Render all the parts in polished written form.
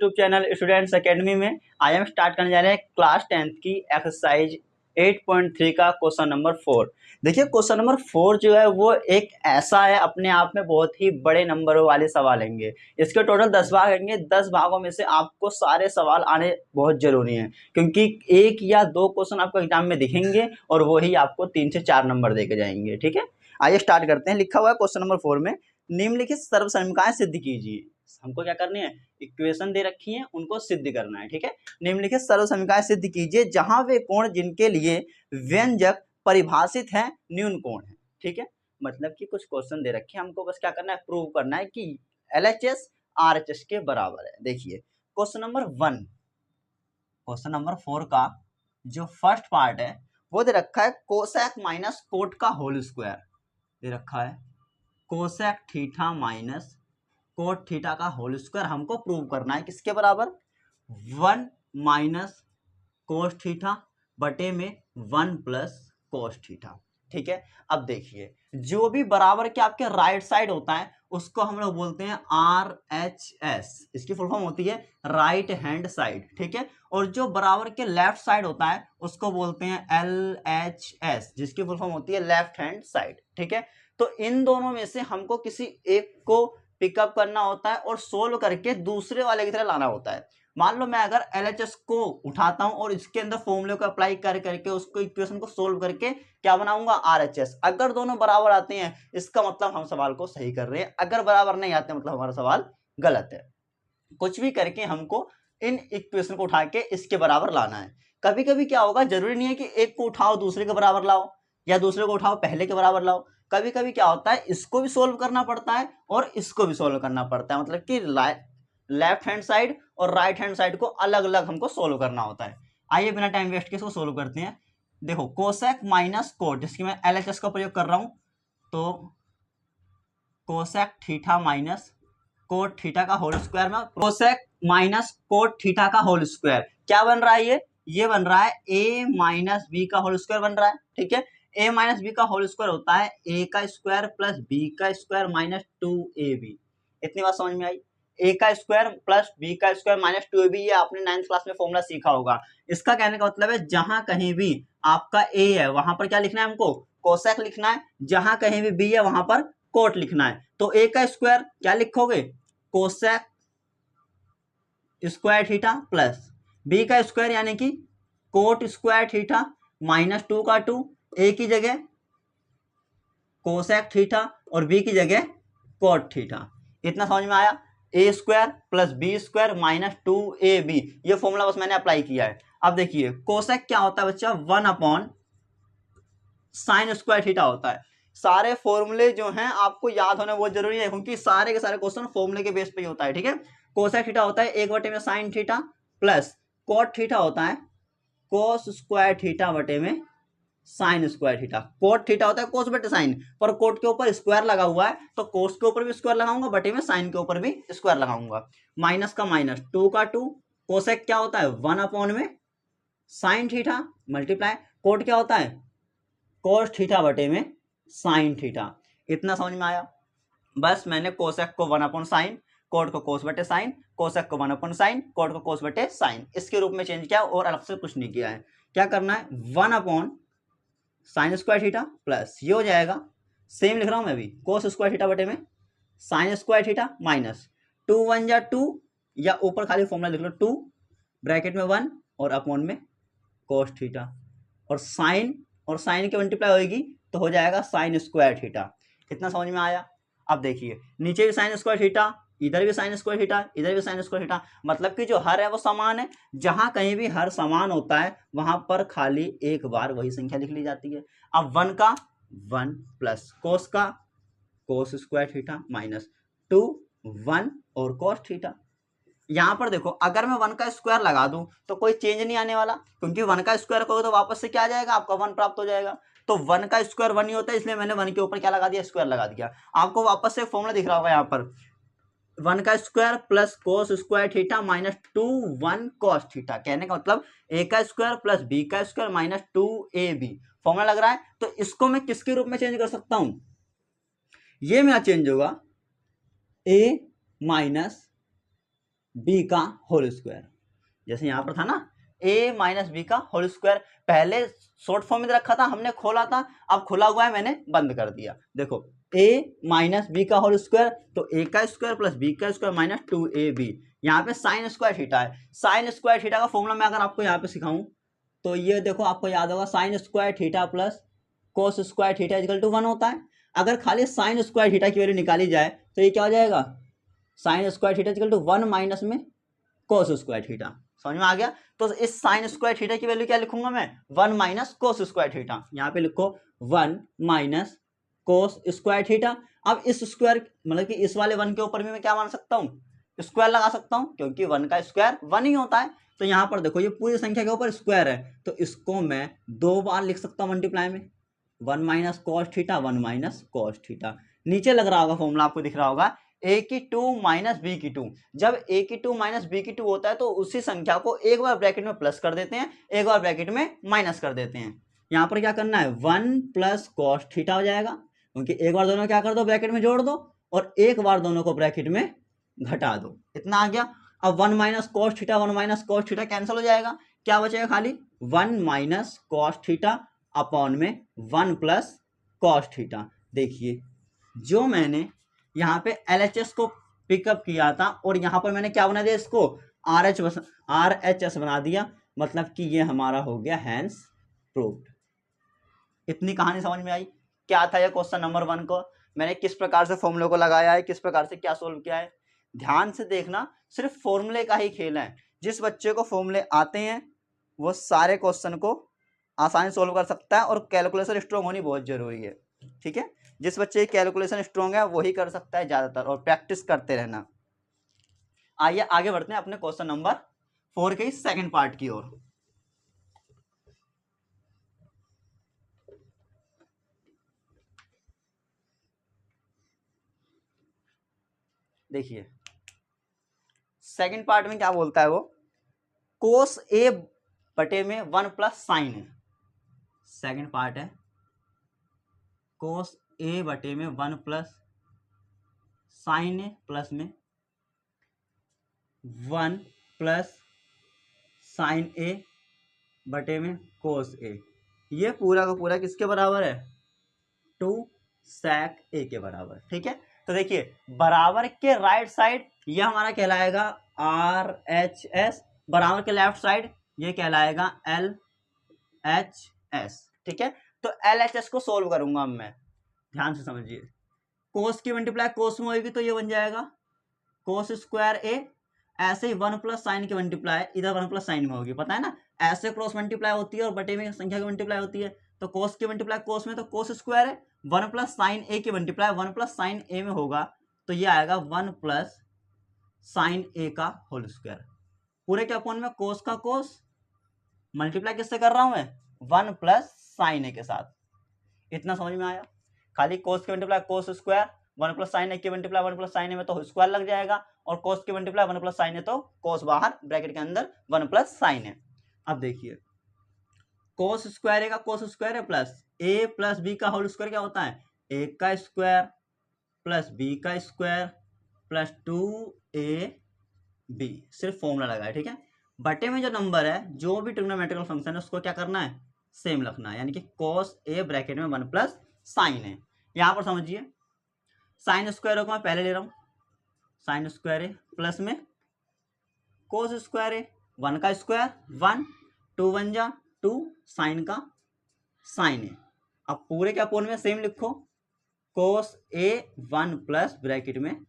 YouTube channel students academy में आज हम स्टार्ट करने जा रहे हैं क्लास 10th की एक्सरसाइज 8.3 का क्वेश्चन नंबर 4। देखिए क्वेश्चन नंबर 4 जो है वो एक ऐसा है, अपने आप में बहुत ही बड़े नंबरों वाले सवाल होंगे। इसके टोटल 10 भाग होंगे। 10 भागों में से आपको सारे सवाल आने बहुत जरूरी हैं, क्योंकि एक या दो क्वेश्चन आपको एग्जाम में दिखेंगे और वही आपको 3 से 4 नंबर देके जाएंगे। ठीक है, आइए स्टार्ट करते हैं। लिखा हुआ है क्वेश्चन नंबर 4 में, निम्नलिखित सर्वसमीकरण सिद्ध कीजिए। हमको क्या करनी है, इक्वेशन दे रखी है, उनको सिद्ध करना है। ठीक है, निम्नलिखित सर्वसमीकरण सिद्ध कीजिए जहां वे कोण जिनके लिए व्यंजक परिभाषित है न्यून कोण है। ठीक है, मतलब कि कुछ क्वेश्चन दे रखे हैं, हमको बस क्या करना है, प्रूव करना है कि LHS RHS के बराबर है। देखिए क्वेश्चन नंबर 1, क्वेश्चन नंबर 4 का जो फर्स्ट पार्ट है वो दे रखा है कोसेक माइनस कोट का होल स्क्वायर दे रखा है। Cosec theta minus cot theta का होल स्क्वायर हमको प्रूव करना है किसके बराबर, 1 माइनस कोस थीटा बटे में 1 प्लस कोस थीटा। ठीक है, अब देखिए जो भी बराबर के आपके राइट साइड होता है उसको हम लोग बोलते हैं RHS, इसकी फुल फॉर्म होती है राइट हैंड साइड। ठीक है, और जो बराबर के लेफ्ट साइड होता है उसको बोलते हैं LHS, जिसकी फुल फॉर्म होती है लेफ्ट हैंड साइड। ठीक है, तो इन दोनों में से हमको किसी एक को पिकअप करना होता है और सोल्व करके दूसरे वाले की तरह लाना होता है। मान लो मैं अगर LHS को उठाता हूं और इसके अंदर फॉर्मूले को अप्लाई कर करके उसको इक्वेशन को सोल्व करके क्या बनाऊंगा, RHS। अगर दोनों बराबर आते हैं इसका मतलब हम सवाल को सही कर रहे हैं, अगर बराबर नहीं आते मतलब हमारा सवाल गलत है। कुछ भी करके हमको इन इक्वेशन को उठा के इसके बराबर लाना है। कभी कभी क्या होगा, जरूरी नहीं है कि एक को उठाओ दूसरे के बराबर लाओ या दूसरे को उठाओ पहले के बराबर लाओ। कभी कभी क्या होता है, इसको भी सोल्व करना पड़ता है और इसको भी सोल्व करना पड़ता है, मतलब कि लेफ्ट हैंड साइड और राइट हैंड साइड को अलग अलग हमको सोल्व करना होता है। आइए बिना टाइम वेस्ट के इसको सोल्व करते हैं। देखो कोसेक माइनस कोट, जिसकी मैं LHS का प्रयोग कर रहा हूं, तो cosec theta minus cot theta का होल स्क्वायर में कोसेक माइनस कोट थीटा का होल स्क्वायर क्या बन रहा है, ये बन रहा है a माइनस बी का होल स्क्वायर बन रहा है। ठीक है, a माइनस बी का होल स्क्वायर होता है a का स्क्वायर प्लस b का स्क्वायर माइनस 2ab। इतनी बात समझ में आई, a का स्क्वायर प्लस b का स्क्वायर माइनस 2ab, ये आपने 9th क्लास में फॉर्मूला सीखा होगा। इसका कहने का मतलब है जहां कहीं भी आपका a है वहां पर क्या लिखना है, हमको कोसेक लिखना है, जहां कहीं भी b है वहां पर कोट लिखना है। तो a का स्क्वायर क्या लिखोगे, cosec square theta plus b का स्क्वायर यानी कि कोट स्क्वायर थीटा माइनस 2 का 2, a की जगह कोसेक थीटा और b की जगह कोट थीटा। इतना समझ में आया, a square plus b square minus 2ab, ये फॉर्मूला बस मैंने अप्लाई किया है। अब देखिए कोसेक क्या होता है बच्चा, 1 अपॉन साइन स्क्वायर थीटा होता है। सारे फॉर्मूले जो हैं आपको याद होने बहुत जरूरी है, क्योंकि सारे के सारे क्वेश्चन फॉर्मूले के बेस पे ही होता है। ठीक है, कोसेक थीटा होता है 1 बटे में sine theta plus cot theta होता है कोस स्क्वायर थीटा बटे में sign square theta. Cot theta होता है कोस बटे साइन, पर कोट के ऊपर स्क्वायर लगा हुआ है तो कोस के ऊपर भी स्क्वायर लगाऊंगा, बटे में साइन के ऊपर भी स्क्वायर लगाऊंगा। माइनस का माइनस 2 का 2, कोसेक क्या होता है 1 अपॉन में साइन थीटा मल्टीप्लाई कोट क्या होता है कोस थीटा बटे में साइन थीटा। इतना समझ में आया, बस मैंने कोसेक को 1 अपॉन साइन, कोट को कोस बटे साइन, कोसेक को 1 अपॉन साइन, कोट को कोस बटे साइन, इसके रूप में चेंज किया और अलग से कुछ नहीं किया है। क्या करना है, 1 upon sine square theta plus ये हो जाएगा, सेम लिख रहा हूं मैं भी, कोस स्क्वायर थीटा बटे में साइन स्क्वायर थीटा माइनस 2 1 जा 2, या ऊपर खाली फॉर्मूला लिख लो 2 ब्रैकेट में 1 और अपॉन में कोस थीटा, और साइन की मल्टीप्लाई होगी तो हो जाएगा साइन स्क्वायर थीटा। इतना समझ में आया। अब देखिए नीचे भी साइन स्क्वायर थीटा, इधर भी साइन स्क्वायर थीटा, इधर भी साइन स्क्वायर थीटा, मतलब कि जो हर है वो समान है। जहां कहीं भी हर समान होता है वहां पर खाली एक बार वही संख्या लिख ली जाती है। अब 1 का 1 प्लस कोस का कोस स्क्वायर थीटा माइनस 2 1 और कोस थीटा। यहां पर देखो अगर मैं 1 का स्क्वायर लगा दूं तो कोई चेंज नहीं आने वाला, क्योंकि 1 का स्क्वायर करोगे तो वापस से क्या आ जाएगा, आपका 1 प्राप्त हो जाएगा। तो 1 का स्क्वायर 1 ही होता है, इसलिए मैंने 1 के ऊपर क्या लगा दिया, स्क्वायर लगा दिया। आपको वापस से फॉर्मूला दिख रहा होगा यहाँ पर, 1 का square plus cos square theta minus 2 1 cos theta. कहने का मतलब a का स्क्वायर प्लस b का स्क्वायर माइनस 2ab फॉर्मूला लग रहा है। तो इसको मैं किसके रूप में चेंज कर सकता हूं, ये मेरा चेंज होगा a माइनस बी का होल स्क्वायर, जैसे यहाँ पर था ना a माइनस बी का होल स्क्वायर, पहले शॉर्ट फॉर्म में रखा था हमने, खोला था, अब खुला हुआ है मैंने बंद कर दिया। देखो a माइनस बी का होल स्क्वायर, तो a का स्क्वायर प्लस b का स्क्वायर माइनस 2ab, यहाँ पे साइन स्क्वायर थीटा है। साइन स्क्वायर थीटा का फॉर्मूला मैं अगर आपको यहाँ पे सिखाऊं तो ये देखो आपको याद होगा, sine square theta plus cos square theta equal to 1 होता है। अगर खाली साइन स्क्वायर थीटा की वैल्यू निकाली जाए तो ये क्या हो जाएगा, sine square theta equal to 1 minus में कोस स्क्वायर थीटा। समझ में आ गया? तो इस साइन स्क्वायर थीटा की वैल्यू क्या लिखूंगा मैं, 1 माइनस कोस स्क्वायर थीटा। यहाँ पे लिखो 1 माइनस कोस स्क्वायर थीटा। अब इस स्क्वायर मतलब कि इस वाले 1 के ऊपर भी मैं क्या मान सकता हूँ, स्क्वायर लगा सकता हूँ, क्योंकि 1 का स्क्वायर 1 ही होता है। तो यहाँ पर देखो ये पूरी संख्या के ऊपर स्क्वायर है, तो इसको मैं 2 बार लिख सकता हूँ मल्टीप्लाई में, 1 minus cos theta 1 minus cos theta. नीचे लग रहा होगा फॉर्मूला, आपको दिख रहा होगा a की 2 माइनस बी की 2। जब a की 2 माइनस बी की 2 होता है तो उसी संख्या को एक बार ब्रैकेट में प्लस कर देते हैं, एक बार ब्रैकेट में माइनस कर देते हैं। यहाँ पर क्या करना है, 1 प्लस कॉस थीटा हो जाएगा, क्योंकि एक बार दोनों क्या कर दो, ब्रैकेट में जोड़ दो, और एक बार दोनों को ब्रैकेट में घटा दो। इतना आ गया। अब 1 minus cos theta 1 minus cos theta cancel हो जाएगा, क्या बचेगा, खाली 1 माइनस कॉस थीटा अपॉन में 1 प्लस कॉस थीटा। देखिए जो मैंने यहाँ पे LHS को पिकअप किया था और यहाँ पर मैंने क्या बना दिया, इसको RHS बना दिया, मतलब कि ये हमारा हो गया हैंस प्रूव्ड। इतनी कहानी समझ में आई? क्या था ये क्वेश्चन नंबर 1 को मैंने किस प्रकार से फॉर्मूले को लगाया है, किस प्रकार से क्या सोल्व किया है। ध्यान से देखना, सिर्फ फॉर्मूले का ही खेल है। जिस बच्चे को फॉर्मूले आते हैं वो सारे क्वेश्चन को आसानी सोल्व कर सकता है, और कैलकुलेशन स्ट्रॉन्ग होनी बहुत जरूरी है। ठीक है, जिस बच्चे की कैलकुलेशन स्ट्रॉन्ग है वही कर सकता है ज्यादातर, और प्रैक्टिस करते रहना। आइए आगे बढ़ते हैं अपने क्वेश्चन नंबर 4 के सेकंड पार्ट की ओर। देखिए सेकंड पार्ट में क्या बोलता है वो, कोस ए बटे में 1 प्लस साइन है। सेकंड पार्ट है कोस ए बटे में 1 प्लस साइन ए प्लस में 1 प्लस साइन ए बटे में कोस ए। ये पूरा का पूरा किसके बराबर है, 2 sec ए के बराबर। ठीक है, तो देखिए बराबर के राइट साइड ये हमारा कहलाएगा RHS, बराबर के लेफ्ट साइड ये कहलाएगा LHS। ठीक है, तो LHS को सोल्व करूंगा अब मैं, ध्यान से समझिए। कोस की मल्टीप्लाई कोस में होगी तो ये बन जाएगा कोस स्क्वायर ए, ऐसे ही 1 प्लस साइन की मल्टीप्लाई इधर 1 प्लस साइन में होगी, पता है ना, ऐसे क्रॉस मल्टीप्लाई होती है और बटे में संख्या की मल्टीप्लाई होती है। तो कोस की मल्टीप्लाई कोस में तो कोस स्क्वायर है, 1 प्लस साइन ए की मल्टीप्लाई 1 प्लस साइन ए में होगा, तो ये आएगा 1 प्लस साइन ए का होल स्क्वायर। पूरे के अपॉन में कोस का कोस, मल्टीप्लाई किससे कर रहा हूं मैं, 1 प्लस साइन ए के साथ। इतना समझ में आया? खाली कोस की multiply cos square, 1 plus sine A की मल्टीप्लाई 1 प्लस साइन ए में तो स्क्वायर लग जाएगा, और कोस की मल्टीप्लाई 1 प्लस साइन ए तो कोस बाहर ब्रैकेट के अंदर 1 प्लस साइन ए। अब देखिए कोस स्क्वायर ए का कोस स्क्वायर है प्लस ए प्लस बी का होल स्क्वायर क्या होता है, ए का स्क्वायर प्लस बी का स्क्वायर प्लस 2ab, सिर्फ फॉर्मूला लगा है। ठीक है, बटे में जो नंबर है, जो भी ट्रिग्नोमेट्रिकल फंक्शन है उसको क्या करना है, सेम रखना है, यानी कि cos a ब्रैकेट में 1 प्लस साइन है। यहाँ पर समझिए साइन स्क्वायर को मैं पहले ले रहा हूँ, साइन स्क्वायर ए प्लस में कोस स्क्वायर ए, 1 का स्क्वायर 1, 2 1 जा 2, साइन का साइन ए। अब पूरे के अपोन में सेम लिखो, कोस ए 1 प्लस ब्रैकेट में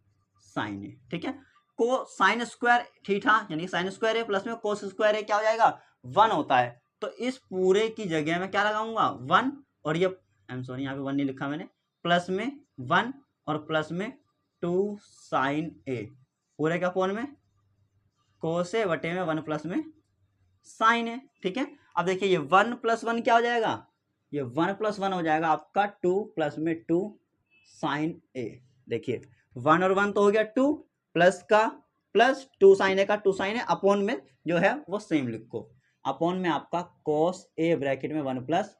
साइन ए। ठीक है, को साइन स्क्वायर थीटा यानी साइन स्क्वायर ए प्लस में कोस स्क्वायर ए क्या हो जाएगा, 1 होता है। तो इस पूरे की जगह में क्या लगाऊंगा, 1, और ये सॉरी यहाँ पे 1 नहीं लिखा मैंने, प्लस में 1 और प्लस में 2 साइन ए, पूरे के अपोन में कोस ए बटे में 1 प्लस में साइन ए। ठीक है, अब देखिए ये 1 प्लस 1 क्या हो जाएगा, ये 1 प्लस 1 हो जाएगा आपका 2 प्लस में 2 साइन ए। देखिए 1 और 1 तो हो गया 2, प्लस का प्लस 2 साइन ए का 2 साइन ए, अपॉन में जो है वो सेम लिखो, अपॉन में आपका कोस ए ब्रैकेट में 1 प्लस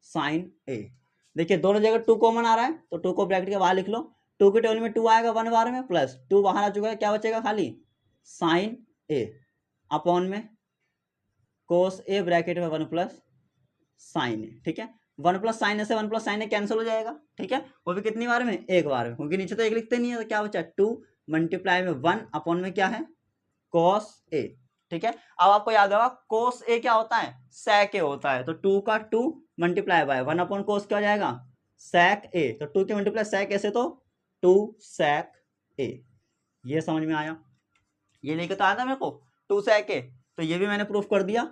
साइन ए। देखिए दोनों जगह 2 कॉमन आ रहा है तो 2 को ब्रैकेट के बाहर लिख लो, 2 के टेबल में 2 आएगा 1 बार में, प्लस 2 बाहर आ चुका है, क्या बचेगा खाली साइन ए अपॉन में कोस ए ब्रैकेट में 1 प्लस साइन ए, ठीक है। 1 प्लस साइन ए से 1 प्लस साइन ए कैंसिल हो जाएगा, ठीक है। वो भी कितनी बार में, एक बार में, क्योंकि नीचे तो एक लिखते नहीं है, तो क्या बचा 2 मल्टीप्लाई में 1 अपॉन में क्या है कॉस ए, ठीक है। अब आपको याद होगा कोस ए क्या होता है, सेक ए होता है, तो 2 का 2 मल्टीप्लाई बाय 1 अपॉन कोस क्या हो जाएगा सेक ए, तो 2 के मल्टीप्लाई सेक ए से तो 2 सेक ए। ये समझ में आया, ये लेके तो आया था मेरे को 2 सेक ए, तो ये भी मैंने प्रूफ कर दिया।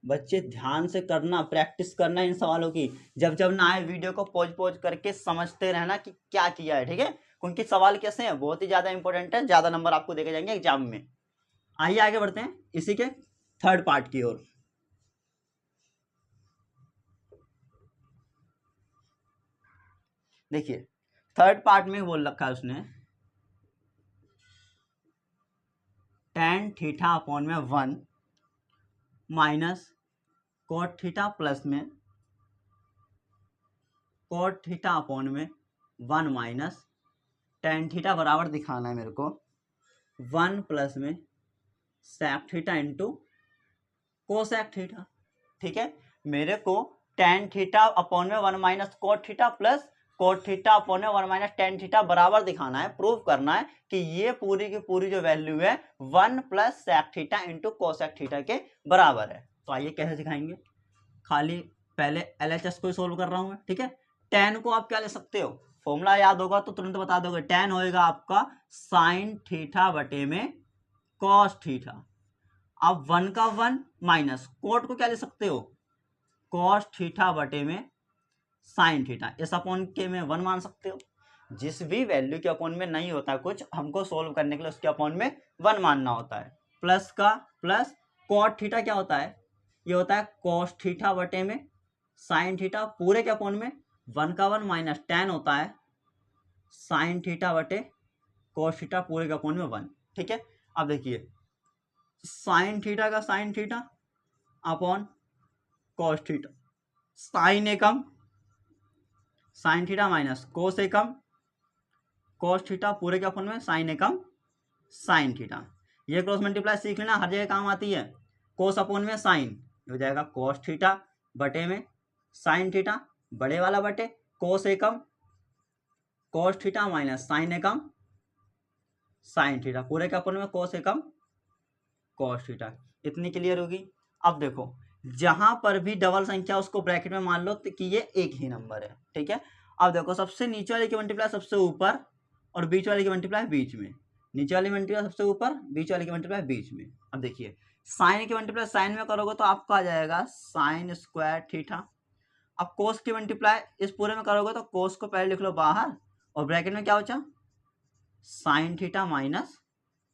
बच्चे ध्यान से करना, प्रैक्टिस करना इन सवालों की, जब जब ना आए वीडियो को पॉज पॉज करके समझते रहना कि क्या किया है, ठीक है। क्योंकि सवाल कैसे हैं, बहुत ही ज्यादा इंपॉर्टेंट है, ज्यादा नंबर आपको देखे जाएंगे एग्जाम में। आइए आगे बढ़ते हैं इसी के थर्ड पार्ट की ओर। देखिए थर्ड पार्ट में बोल रखा है उसने tan थीटा अपॉन में 1 माइनस कॉट थीटा प्लस में कॉट थीटा अपॉन में 1 माइनस tan थीटा बराबर दिखाना है मेरे को 1 प्लस में sec theta into cosec theta, ठीक है। मेरे को tan थीटा अपॉन में 1 minus cot theta plus cot theta upon में 1 माइनस tan थीटा बराबर दिखाना है, प्रूव करना है कि ये पूरी की पूरी जो वैल्यू है 1 plus sec theta into cosec theta के बराबर है। तो आइए कैसे दिखाएंगे, खाली पहले LHS को सोल्व कर रहा हूं मैं, ठीक है। tan को आप क्या ले सकते हो, फॉर्मूला याद होगा तो तुरंत बता दोगे, tan होएगा आपका साइन थीटा बटे में कॉस थीटा। अब 1 का 1 माइनस कोट को क्या ले सकते हो कॉस थीटा बटे में साइन थीटा, इस अपॉन के में 1 मान सकते हो। जिस भी वैल्यू के अपॉन में नहीं होता कुछ, हमको सोल्व करने के लिए उसके अपॉन में 1 मानना होता है। प्लस का प्लस कॉट थीटा क्या होता है, ये होता है कॉस थीटा बटे में साइन थीटा, पूरे के अपॉन में 1 का 1 माइनस tan होता है साइन थीटा बटे कॉस थीटा, पूरे के अपॉन में 1, ठीक है। अब देखिए साइन थीटा का sine theta upon cos theta, sine एकम साइन थीटा माइनस कोस एकम कॉस थीटा, पूरे के अपॉन में साइन एकम साइन थीटा। ये क्रॉस मल्टीप्लाई सीख लेना, हर जगह काम आती है। कोस अपॉन में साइन हो जाएगा कॉस थीटा बटे में साइन थीटा, बड़े वाला बटे कोस एकम कॉस थीटा माइनस साइन एकम साइन थीटा, पूरे के अपॉन में कोस एकम कॉस थीटा। इतनी क्लियर होगी। अब देखो जहां पर भी डबल संख्या उसको ब्रैकेट में मान लो कि ये एक ही नंबर है, ठीक है। अब देखो सबसे नीचे वाले की मल्टीप्लाई सबसे ऊपर और बीच वाले की मल्टीप्लाई बीच में, नीचे वाली मल्टीप्लाई सबसे ऊपर, बीच वाले की मल्टीप्लाई बीच में। अब देखिए साइन की मल्टीप्लाई साइन में करोगे तो आपको आ जाएगा साइन स्क्वायर थीटा। अब कोस की मल्टीप्लाई इस पूरे में करोगे तो कोस को पहले लिख लो बाहर और ब्रैकेट में क्या बचा sign theta minus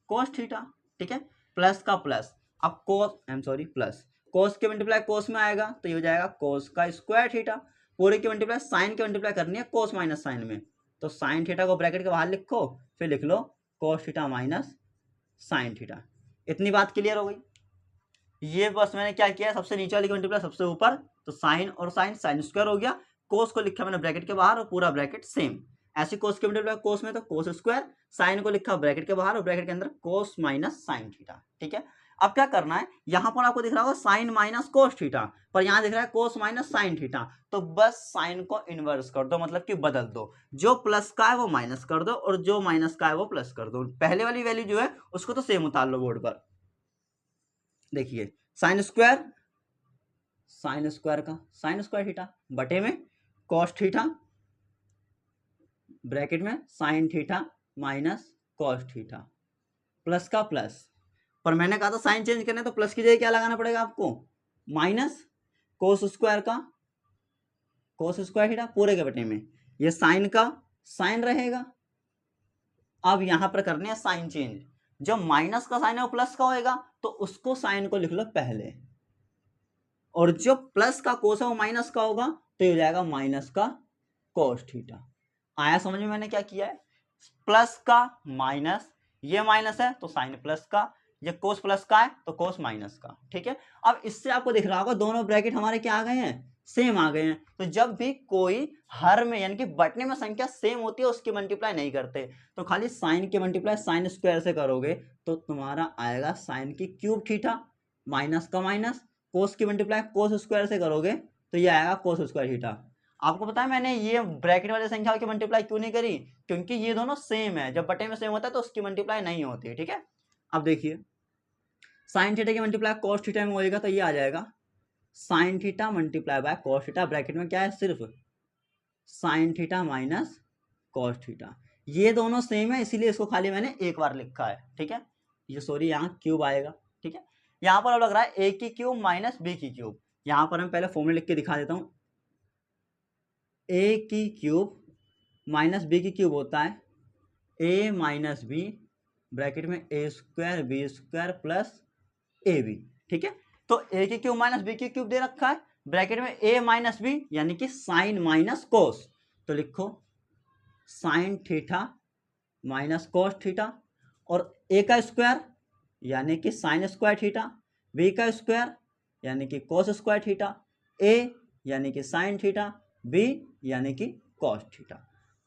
cos theta, ठीक है। प्लस का प्लस, अब प्लस कोस के मल्टीप्लाई कोस में आएगा तो ये हो जाएगा कोस का स्क्वायर थीटा, पूरे की मल्टीप्लाई साइन की मल्टीप्लाई करनी है कोस माइनस साइन में, तो साइन थीटा को ब्रैकेट के बाहर लिखो, फिर लिख लो cos theta minus sine theta. इतनी बात क्लियर हो गई। ये बस मैंने क्या किया, सबसे नीचे वाली की मल्टीप्लाई सबसे ऊपर, तो साइन और साइन साइन स्क्वायर हो गया, कोस को लिखा मैंने ब्रैकेट के बाहर और पूरा ब्रैकेट सेम। ऐसी कोस की मल्टीप्लाई कोस में तो कोस स्क्वायर, साइन को लिखा ब्रैकेट के बाहर और ब्रैकेट के अंदर कोस माइनस साइन थीटा, ठीक है। अब क्या करना है, यहां पर आपको दिख रहा होगा साइन माइनस कोस थीटा, पर यहां दिख रहा है कोस माइनस साइन थीटा, तो बस साइन को इनवर्स कर दो, मतलब कि बदल दो, जो प्लस का है वो माइनस कर दो और जो माइनस का है वो प्लस कर दो। पहले वाली वैल्यू जो है उसको तो सेम उतार लो बोर्ड पर। देखिए साइन स्क्वायर का साइन स्क्वायर थीटा बटे में कॉस थीटा ब्रैकेट में sign theta minus cos theta, plus का प्लस, पर मैंने कहा था साइन चेंज करना है तो प्लस की जगह क्या लगाना पड़ेगा आपको माइनस कोस स्क्वायर थीटा पूरे के बटे में, ये साइन का साइन रहेगा। अब यहां पर करने हैं साइन चेंज, जो माइनस का साइन है वो प्लस का होएगा तो उसको साइन को लिख लो पहले, और जो प्लस का कोस है वो माइनस का होगा तो ये हो जाएगा माइनस का कोस थीटा। आया समझ में मैंने क्या किया है, प्लस का माइनस, ये माइनस है तो साइन प्लस का, ये कोस प्लस का है तो कोस माइनस का, ठीक है। अब इससे आपको दिख रहा होगा दोनों ब्रैकेट हमारे क्या आ गए हैं, सेम आ गए हैं। तो जब भी कोई हर में यानी कि बटने में संख्या सेम होती है उसकी मल्टीप्लाई नहीं करते, तो खाली साइन की मल्टीप्लाई साइन स्क्वायर से करोगे तो तुम्हारा आएगा साइन की क्यूब थीटा, माइनस का माइनस, कोस की मल्टीप्लाई कोस स्क्वायर से करोगे तो ये आएगा कोस स्क्वायर थीटा। आपको पता है मैंने ये ब्रैकेट वाली संख्या की मल्टीप्लाई क्यों नहीं करी, क्योंकि ये दोनों सेम है, जब बटे में सेम होता है तो उसकी मल्टीप्लाई नहीं होती, ठीक है। अब देखिए साइन थीटा की मल्टीप्लाई कॉस थीटा में होएगा तो ये आ जाएगा sine theta multiply by cos theta, bracket में क्या है सिर्फ sign theta minus cos theta. ये दोनों सेम है इसीलिए इसको खाली मैंने एक बार लिखा है, ठीक है। ये सॉरी यहाँ क्यूब आएगा, ठीक है। यहाँ पर अब लग रहा है ए की क्यूब माइनस बी की क्यूब, यहाँ पर मैं पहले फॉर्मूला लिख के दिखा देता हूँ। ए की क्यूब माइनस बी की क्यूब होता है ए माइनस बी, ब्रैकेट में A square B square plus A B, ठीक है। तो ए की क्यूब माइनस बी की क्यूब दे रखा है, ब्रैकेट में ए माइनस बी यानी कि साइन माइनस कोस, तो लिखो sign theta minus cos theta, और ए का स्क्वायर यानी कि साइन स्क्वायर थीटा, बी का स्क्वायर यानी कि कोस स्क्वायर थीटा, ए यानी कि साइन थीटा, बी यानी कि कॉस थीटा।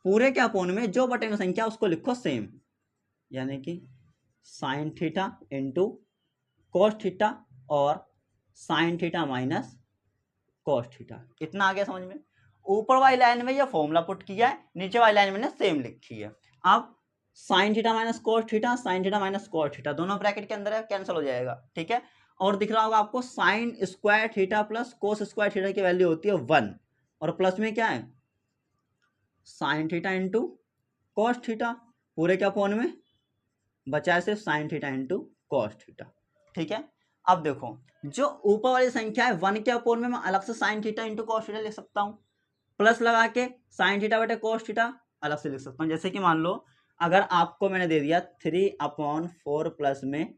पूरे के अपोन में जो बटे में संख्या उसको लिखो सेम, यानी कि sine theta into cos theta और sine theta minus cos theta. इतना आ गया समझ में। ऊपर वाली लाइन में ये फॉर्मूला पुट किया है, नीचे वाली लाइन मैंने सेम लिखी है। अब sign theta minus cos theta, sign theta minus cos theta दोनों ब्रैकेट के अंदर है, कैंसिल हो जाएगा, ठीक है। और दिख रहा होगा आपको sign square theta plus cos square theta की वैल्यू होती है 1, और प्लस में क्या है sine theta into cos theta, पूरे के अपोन में बचा है सिर्फ sign theta into cos theta, ठीक है। अब देखो जो ऊपर वाली संख्या है 1 के अपोन में मैं अलग से sign theta into cos theta लिख सकता हूँ, प्लस लगा के साइन थीटा बटे कॉस थीटा अलग से लिख सकता हूँ। जैसे कि मान लो अगर आपको मैंने दे दिया 3/4 प्लस में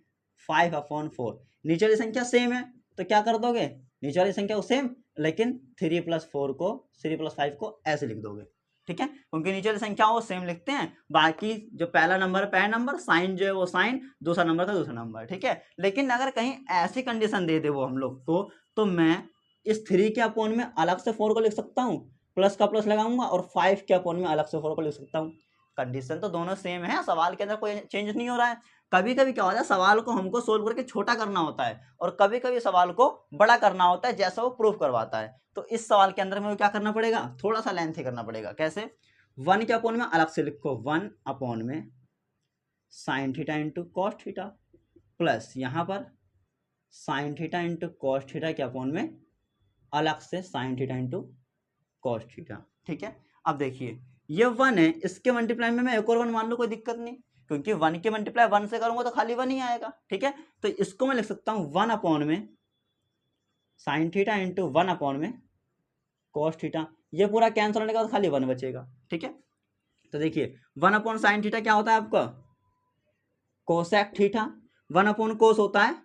5/4, नीचे वाली संख्या सेम है तो क्या कर दोगे, नीचे वाली संख्या को सेम लेकिन 3+5 को ऐसे लिख दोगे, ठीक है, क्योंकि नीचे वाली संख्या वो सेम लिखते हैं। बाकी जो पहला नंबर पहला नंबर, साइन जो है वो साइन, दूसरा नंबर का दूसरा नंबर, ठीक है। लेकिन अगर कहीं ऐसी कंडीशन दे दे वो हम लोग को, तो मैं इस 3 के अपोन में अलग से 4 को लिख सकता हूँ, प्लस का प्लस लगाऊंगा, और 5 के अपोन में अलग से 4 को लिख सकता हूँ। कंडीशन तो दोनों सेम है, सवाल के अंदर कोई चेंज नहीं हो रहा है। कभी कभी क्या होता है सवाल को हमको सोल्व करके छोटा करना होता है, और कभी कभी सवाल को बड़ा करना होता है जैसा वो प्रूफ करवाता है। तो इस सवाल के अंदर में क्या करना पड़ेगा, थोड़ा सा लेंथी करना पड़ेगा। कैसे, 1 के अपोन में अलग से लिखो 1 अपोन में sign theta into cos theta, plus यहाँ पर sign theta into cos theta के अपोन में अलग से sign theta into cos theta, ठीक है। अब देखिए ये 1 है, इसके मल्टीप्लाई में मैं एक और 1 मान लूँ, कोई दिक्कत नहीं, क्योंकि 1 के मल्टीप्लाई 1 से करूंगा तो खाली 1 ही आएगा, ठीक है। तो इसको मैं लिख सकता हूँ 1 अपोन में साइन थीटा इंटू 1 अपोन में कॉस थीटा, ये पूरा कैंसिल होने के बाद खाली 1 बचेगा, ठीक है। तो देखिए 1 अपॉन साइन थीटा क्या होता है आपका कोसेक थीटा, 1 अपॉन कोस होता है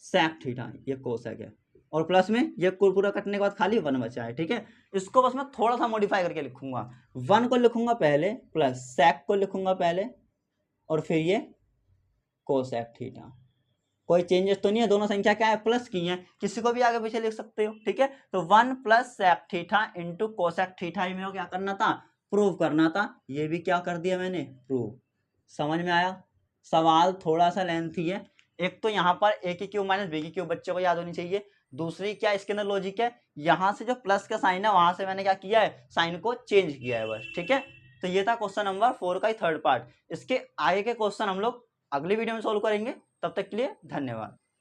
सेक थीटा, ये कोसेक है, और प्लस में ये पूरा कटने के बाद खाली 1 बचा है, ठीक है। इसको बस मैं थोड़ा सा मॉडिफाई करके लिखूंगा, 1 को लिखूंगा पहले प्लस सेक को लिखूंगा पहले और फिर ये कोसेक थीटा। कोई चेंजेस तो नहीं है, दोनों संख्या क्या है प्लस की है, किसी को भी आगे पीछे लिख सकते हो, ठीक है। तो 1 plus sec theta into cosec theta ही में क्या करना था, प्रूव करना था। ये भी क्या कर दिया मैंने, प्रूव। समझ में आया। सवाल थोड़ा सा लेंथी है। एक तो यहाँ पर ए की क्यूब माइनस बी की क्यूब बच्चों को याद होनी चाहिए। दूसरी क्या इसके अंदर लॉजिक है, यहाँ से जो प्लस का साइन है वहां से मैंने क्या किया है, साइन को चेंज किया है बस, ठीक है। तो ये था क्वेश्चन नंबर 4 का ही थर्ड पार्ट। इसके आगे के क्वेश्चन हम लोग अगली वीडियो में सोल्व करेंगे। तब तक के लिए धन्यवाद।